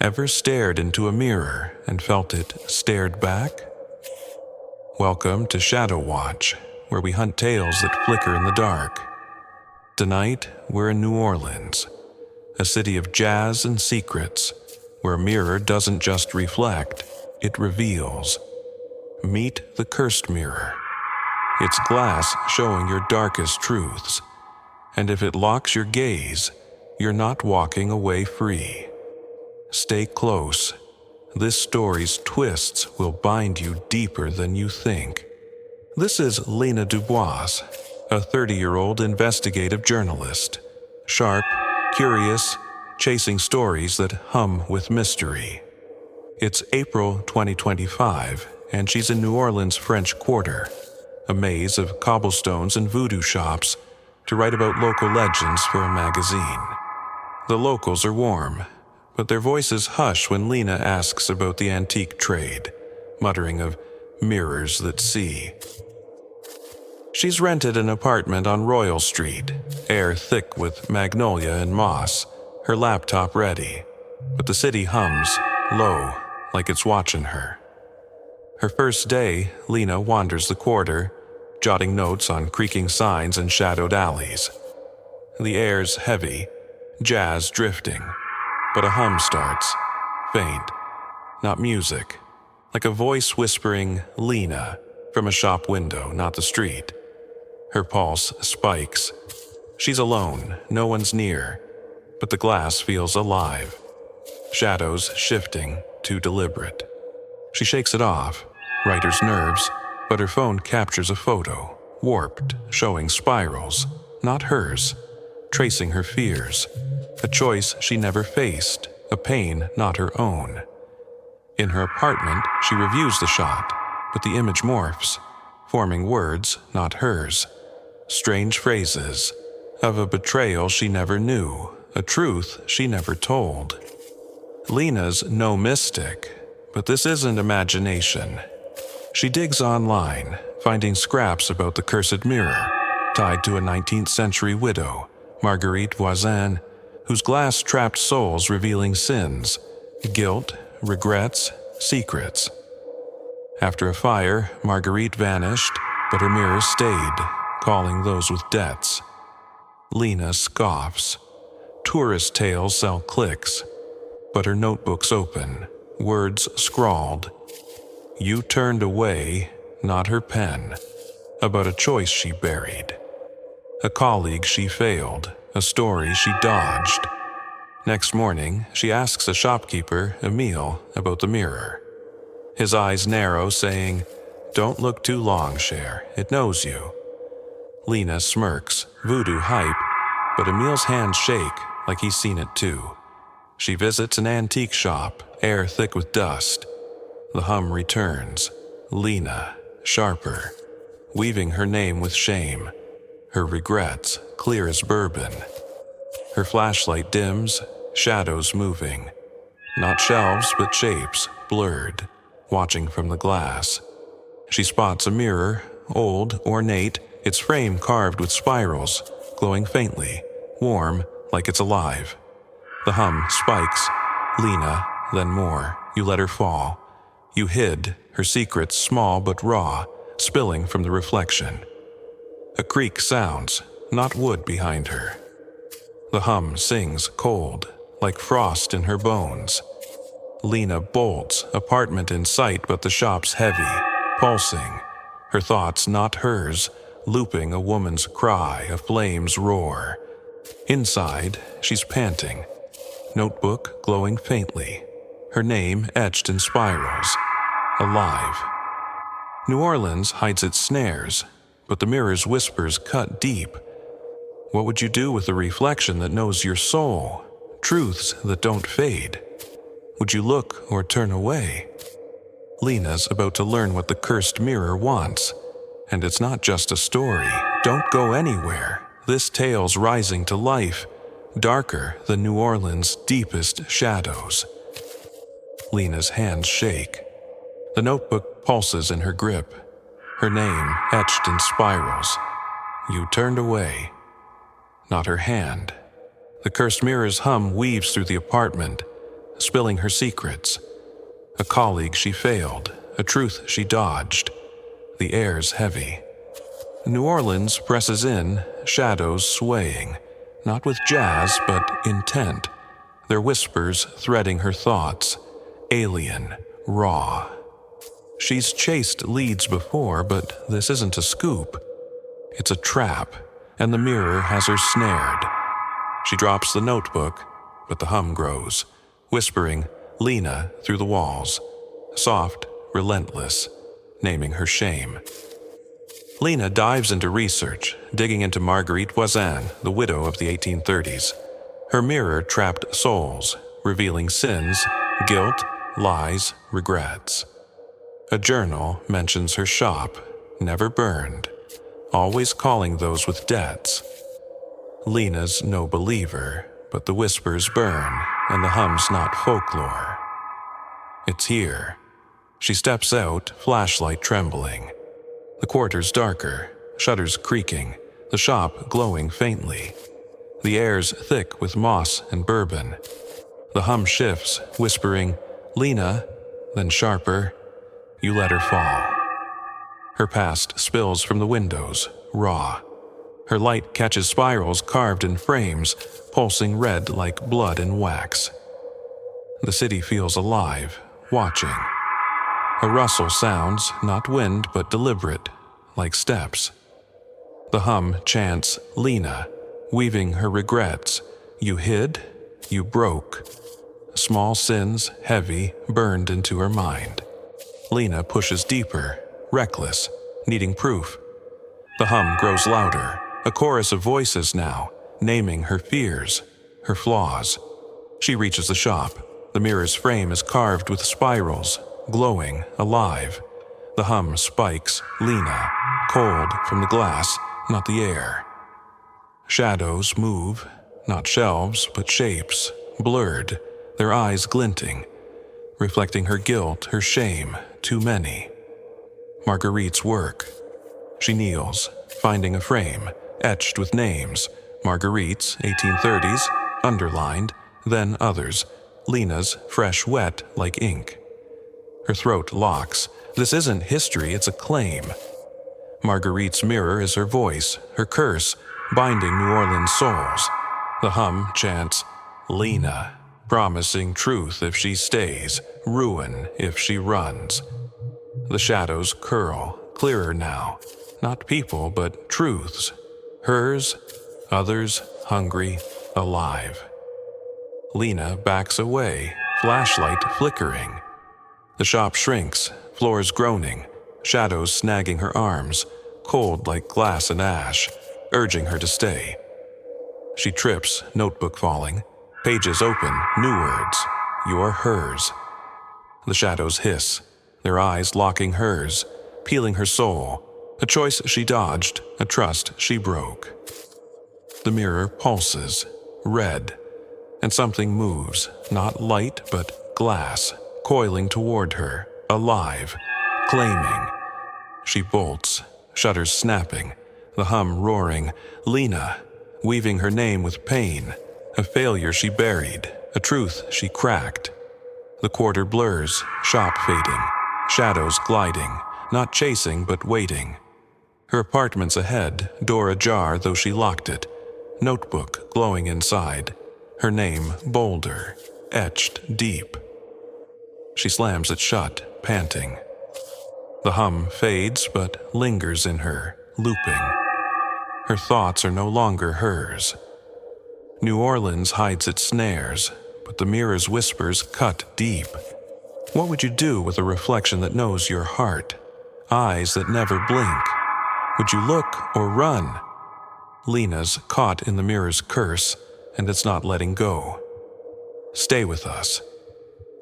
Ever stared into a mirror and felt it stared back? Welcome to Shadow Watch, where we hunt tales that flicker in the dark. Tonight, we're in New Orleans, a city of jazz and secrets, where a mirror doesn't just reflect, it reveals. Meet the cursed mirror. It's glass showing your darkest truths, and if it locks your gaze, you're not walking away free. Stay close. This story's twists will bind you deeper than you think. This is Lena Dubois, a 30-year-old investigative journalist. Sharp, curious, chasing stories that hum with mystery. It's April 2025, and she's in New Orleans' French Quarter, a maze of cobblestones and voodoo shops, to write about local legends for a magazine. The locals are warm, but their voices hush when Lena asks about the antique trade, muttering of mirrors that see. She's rented an apartment on Royal Street, air thick with magnolia and moss, her laptop ready, but the city hums, low, like it's watching her. Her first day, Lena wanders the quarter, jotting notes on creaking signs and shadowed alleys. The air's heavy, jazz drifting, but a hum starts, faint, not music, like a voice whispering Lena from a shop window, not the street. Her pulse spikes. She's alone, no one's near, but the glass feels alive. Shadows shifting, too deliberate. She shakes it off, writer's nerves, but her phone captures a photo, warped, showing spirals, not hers, tracing her fears, a choice she never faced, a pain not her own. In her apartment, she reviews the shot, but the image morphs, forming words not hers, strange phrases, of a betrayal she never knew, a truth she never told. Lena's no mystic, but this isn't imagination. She digs online, finding scraps about the cursed mirror, tied to a 19th century widow, Marguerite Voisin, whose glass-trapped souls revealing sins, guilt, regrets, secrets. After a fire, Marguerite vanished, but her mirror stayed, calling those with debts. Lena scoffs. Tourist tales sell clicks, but her notebook's open, words scrawled. You turned away, not her pen, about a choice she buried. A colleague she failed, a story she dodged. Next morning, she asks a shopkeeper, Emile, about the mirror. His eyes narrow, saying, "Don't look too long, Cher, it knows you." Lena smirks, voodoo hype, but Emile's hands shake like he's seen it too. She visits an antique shop, air thick with dust. The hum returns, Lena, sharper, weaving her name with shame. Her regrets, clear as bourbon. Her flashlight dims, shadows moving. Not shelves, but shapes, blurred, watching from the glass. She spots a mirror, old, ornate, its frame carved with spirals, glowing faintly, warm, like it's alive. The hum spikes. Lena, then more. You let her fall. You hid, her secrets small but raw, spilling from the reflection. A creak sounds, not wood behind her. The hum sings cold, like frost in her bones. Lena bolts, apartment in sight, but the shop's heavy, pulsing. Her thoughts not hers, looping a woman's cry, a flame's roar. Inside, she's panting. Notebook glowing faintly. Her name etched in spirals. Alive. New Orleans hides its snares, but the mirror's whispers cut deep. What would you do with a reflection that knows your soul? Truths that don't fade? Would you look or turn away? Lena's about to learn what the cursed mirror wants. And it's not just a story. Don't go anywhere. This tale's rising to life, darker than New Orleans' deepest shadows. Lena's hands shake. The notebook pulses in her grip, her name etched in spirals. You turned away. Not her hand. The cursed mirror's hum weaves through the apartment, spilling her secrets. A colleague she failed, a truth she dodged. The air's heavy. New Orleans presses in, shadows swaying, not with jazz but intent, their whispers threading her thoughts, alien, raw. She's chased leads before, but this isn't a scoop. It's a trap, and the mirror has her snared. She drops the notebook, but the hum grows, whispering Lena through the walls, soft, relentless, naming her shame. Lena dives into research, digging into Marguerite Voisin, the widow of the 1830s. Her mirror trapped souls, revealing sins, guilt, lies, regrets. A journal mentions her shop, never burned, always calling those with debts. Lena's no believer, but the whispers burn, and the hum's not folklore. It's here. She steps out, flashlight trembling. The quarter's darker, shutters creaking, the shop glowing faintly. The air's thick with moss and bourbon. The hum shifts, whispering, Lena, then sharper, you let her fall. Her past spills from the windows, raw. Her light catches spirals carved in frames, pulsing red like blood and wax. The city feels alive, watching. A rustle sounds, not wind but deliberate, like steps. The hum chants Lena, weaving her regrets. You hid, you broke. Small sins, heavy, burned into her mind. Lena pushes deeper, reckless, needing proof. The hum grows louder, a chorus of voices now, naming her fears, her flaws. She reaches the shop. The mirror's frame is carved with spirals, glowing, alive. The hum spikes, Lena, cold from the glass, not the air. Shadows move, not shelves, but shapes, blurred, their eyes glinting, reflecting her guilt, her shame, too many. Marguerite's work. She kneels, finding a frame, etched with names, Marguerite's, 1830s, underlined, then others, Lena's, fresh wet like ink. Her throat locks. This isn't history, it's a claim. Marguerite's mirror is her voice, her curse, binding New Orleans souls. The hum chants, Lena, promising truth if she stays, ruin if she runs. The shadows curl, clearer now, not people but truths. Hers, others, hungry, alive. Lena backs away, flashlight flickering. The shop shrinks, floors groaning, shadows snagging her arms, cold like glass and ash, urging her to stay. She trips, notebook falling, pages open, new words. You're hers. The shadows hiss, their eyes locking hers, peeling her soul. A choice she dodged, a trust she broke. The mirror pulses, red, and something moves, not light but glass, coiling toward her, alive, claiming. She bolts, shutters snapping, the hum roaring, Lena, weaving her name with pain, a failure she buried, a truth she cracked. The quarter blurs, shop fading, shadows gliding, not chasing but waiting. Her apartment's ahead, door ajar though she locked it, notebook glowing inside, her name bolder, etched deep. She slams it shut, panting. The hum fades but lingers in her, looping. Her thoughts are no longer hers. New Orleans hides its snares, but the mirror's whispers cut deep. What would you do with a reflection that knows your heart? Eyes that never blink? Would you look or run? Lena's caught in the mirror's curse, and it's not letting go. Stay with us.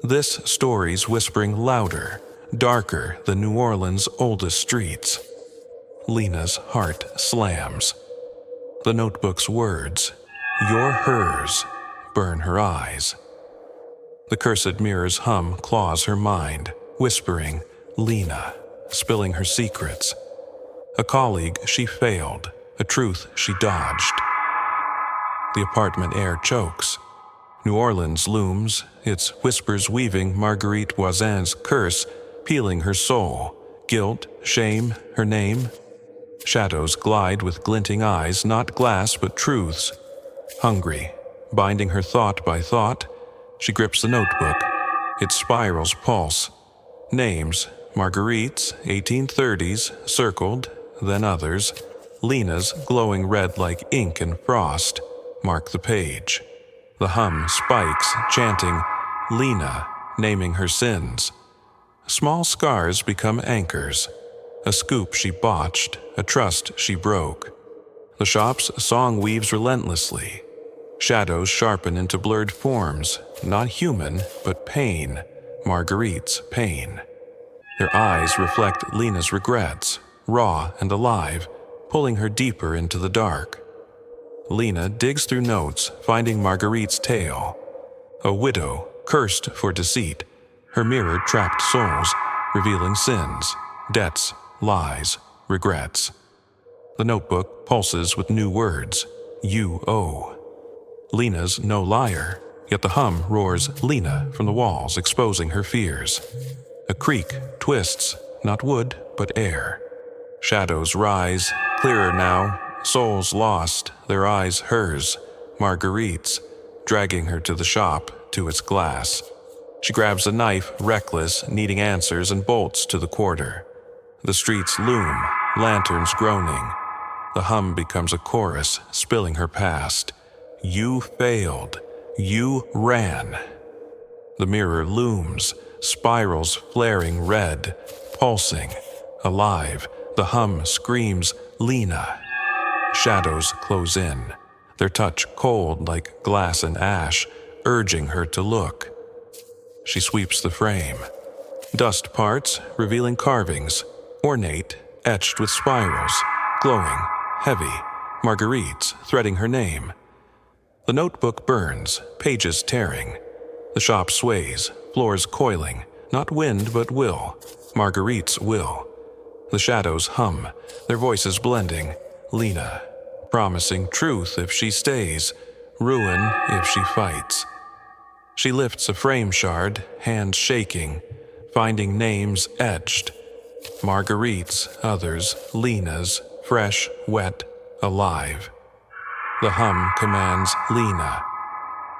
This story's whispering louder, darker than New Orleans' oldest streets. Lena's heart slams. The notebook's words, "You're hers," burn her eyes. The cursed mirror's hum claws her mind, whispering, Lena, spilling her secrets. A colleague she failed, a truth she dodged. The apartment air chokes. New Orleans looms, its whispers weaving Marguerite Voisin's curse, peeling her soul. Guilt, shame, her name. Shadows glide with glinting eyes, not glass but truths. Hungry, binding her thought by thought, she grips the notebook. Its spirals pulse. Names, Marguerite's, 1830s, circled, then others. Lena's, glowing red like ink and frost, mark the page. The hum spikes, chanting, Lena, naming her sins. Small scars become anchors. A scoop she botched, a trust she broke. The shop's song weaves relentlessly. Shadows sharpen into blurred forms, not human, but pain, Marguerite's pain. Their eyes reflect Lena's regrets, raw and alive, pulling her deeper into the dark. Lena digs through notes, finding Marguerite's tale. A widow, cursed for deceit, her mirror trapped souls, revealing sins, debts, lies, regrets. The notebook pulses with new words, you owe. Lena's no liar, yet the hum roars Lena from the walls, exposing her fears. A creak twists, not wood, but air. Shadows rise, clearer now, souls lost, their eyes hers, Marguerite's, dragging her to the shop, to its glass. She grabs a knife, reckless, needing answers, and bolts to the quarter. The streets loom, lanterns groaning. The hum becomes a chorus, spilling her past. You failed. You ran. The mirror looms, spirals flaring red, pulsing, alive. The hum screams, Lena. Shadows close in, their touch cold like glass and ash, urging her to look. She sweeps the frame. Dust parts, revealing carvings, ornate, etched with spirals, glowing, heavy, Marguerite's, threading her name. The notebook burns, pages tearing. The shop sways, floors coiling, not wind but will, Marguerite's will. The shadows hum, their voices blending, Lena, promising truth if she stays, ruin if she fights. She lifts a frame shard, hands shaking, finding names etched. Marguerite's, others, Lena's, fresh, wet, alive. The hum commands Lena.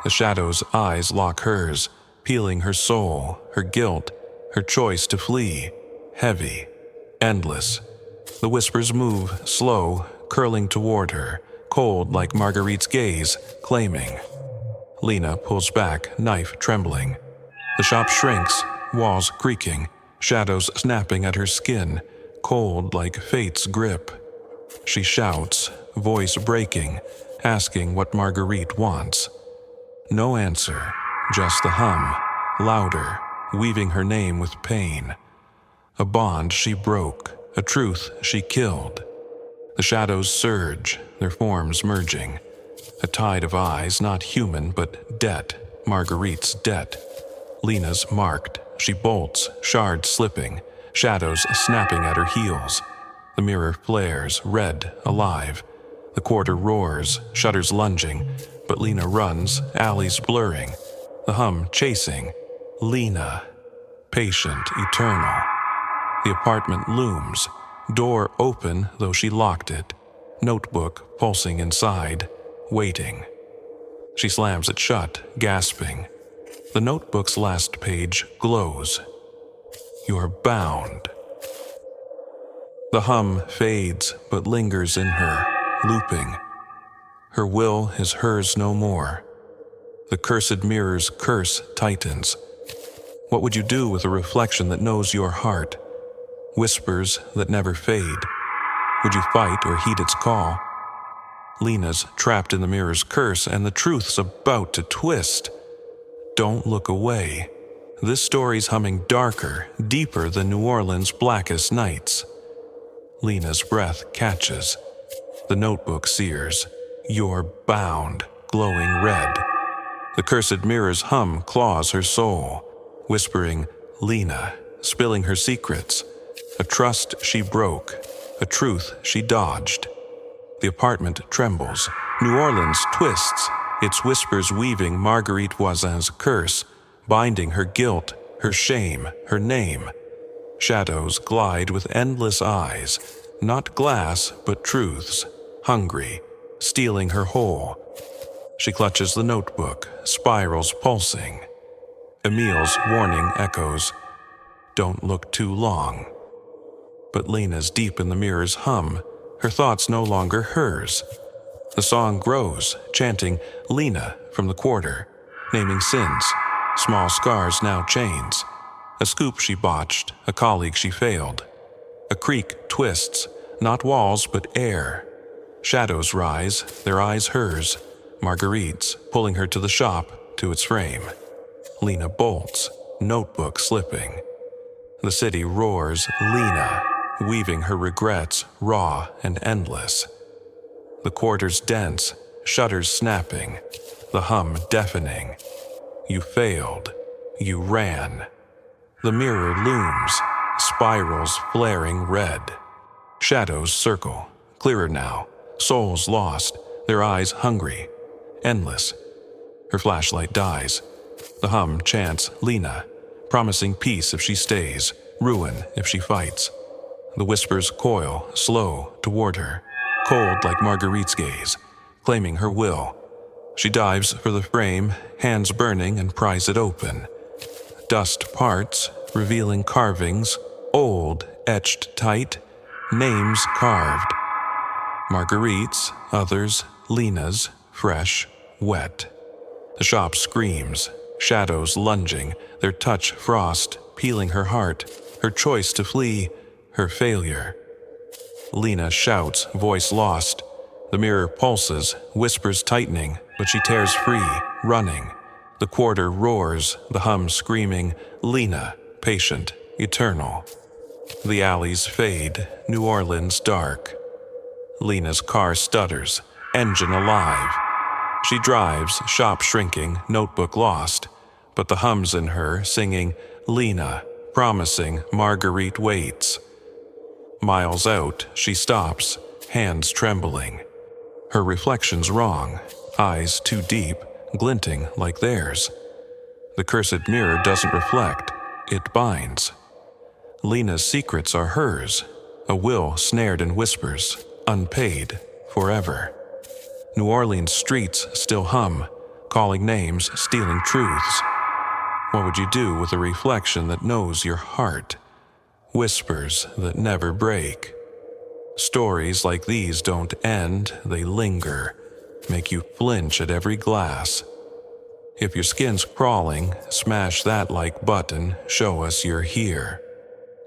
The shadow's eyes lock hers, peeling her soul, her guilt, her choice to flee, heavy, endless. The whispers move, slow, curling toward her, cold like Marguerite's gaze, claiming. Lena pulls back, knife trembling. The shop shrinks, walls creaking, shadows snapping at her skin, cold like fate's grip. She shouts, voice breaking, asking what Marguerite wants. No answer, just the hum, louder, weaving her name with pain. A bond she broke, a truth she killed. The shadows surge, their forms merging. A tide of eyes, not human, but debt, Marguerite's debt. Lena's marked, she bolts, shards slipping, shadows snapping at her heels. The mirror flares, red, alive. The quarter roars, shutters lunging, but Lena runs, alleys blurring. The hum chasing, Lena, patient, eternal. The apartment looms, door open though she locked it, notebook pulsing inside, waiting. She slams it shut, gasping. The notebook's last page glows. You're bound. The hum fades but lingers in her, looping. Her will is hers no more. The cursed mirror's curse tightens. What would you do with a reflection that knows your heart? Whispers that never fade. Would you fight or heed its call? Lena's trapped in the mirror's curse, and the truth's about to twist. Don't look away. This story's humming darker, deeper than New Orleans' blackest nights. Lena's breath catches. The notebook sears. You're bound, glowing red. The cursed mirror's hum claws her soul, whispering, Lena, spilling her secrets. A trust she broke, a truth she dodged. The apartment trembles. New Orleans twists. its whispers weaving Marguerite Voisin's curse, binding her guilt, her shame, her name. Shadows glide with endless eyes, not glass but truths, hungry, stealing her whole. She clutches the notebook, spirals pulsing. Emil's warning echoes, "Don't look too long." But Lena's deep in the mirror's hum, her thoughts no longer hers. The song grows, chanting Lena from the quarter, naming sins, small scars now chains. A scoop she botched, a colleague she failed. A creak twists, not walls but air. Shadows rise, their eyes hers, Marguerite's, pulling her to the shop, to its frame. Lena bolts, notebook slipping. The city roars Lena, weaving her regrets, raw and endless. The quarters dense, shutters snapping, the hum deafening. You failed, you ran. The mirror looms, spirals flaring red. Shadows circle, clearer now, souls lost, their eyes hungry, endless. Her flashlight dies. The hum chants Lena, promising peace if she stays, ruin if she fights. The whispers coil, slow, toward her, cold like Marguerite's gaze, claiming her will. She dives for the frame, hands burning, and pries it open. Dust parts, revealing carvings, old, etched tight, names carved. Marguerite's, others, Lena's, fresh, wet. The shop screams, shadows lunging, their touch frost, peeling her heart, her choice to flee, her failure. Lena shouts, voice lost. The mirror pulses, whispers tightening, but she tears free, running. The quarter roars, the hum screaming, Lena, patient, eternal. The alleys fade, New Orleans dark. Lena's car stutters, engine alive. She drives, shop shrinking, notebook lost, but the hum's in her, singing, Lena, promising Marguerite waits. Miles out, she stops, hands trembling. Her reflection's wrong, eyes too deep, glinting like theirs. The cursed mirror doesn't reflect, it binds. Lena's secrets are hers, a will snared in whispers, unpaid, forever. New Orleans streets still hum, calling names, stealing truths. What would you do with a reflection that knows your heart? Whispers that never break. Stories like these don't end, they linger, make you flinch at every glass. If your skin's crawling, smash that like button, show us you're here.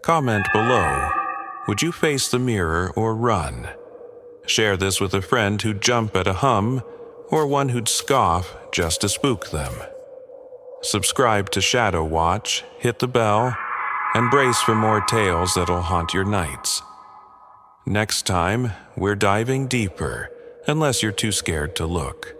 Comment below, would you face the mirror or run? Share this with a friend who'd jump at a hum, or one who'd scoff just to spook them. Subscribe to Shadow Watch, hit the bell, and brace for more tales that'll haunt your nights. Next time, we're diving deeper, unless you're too scared to look.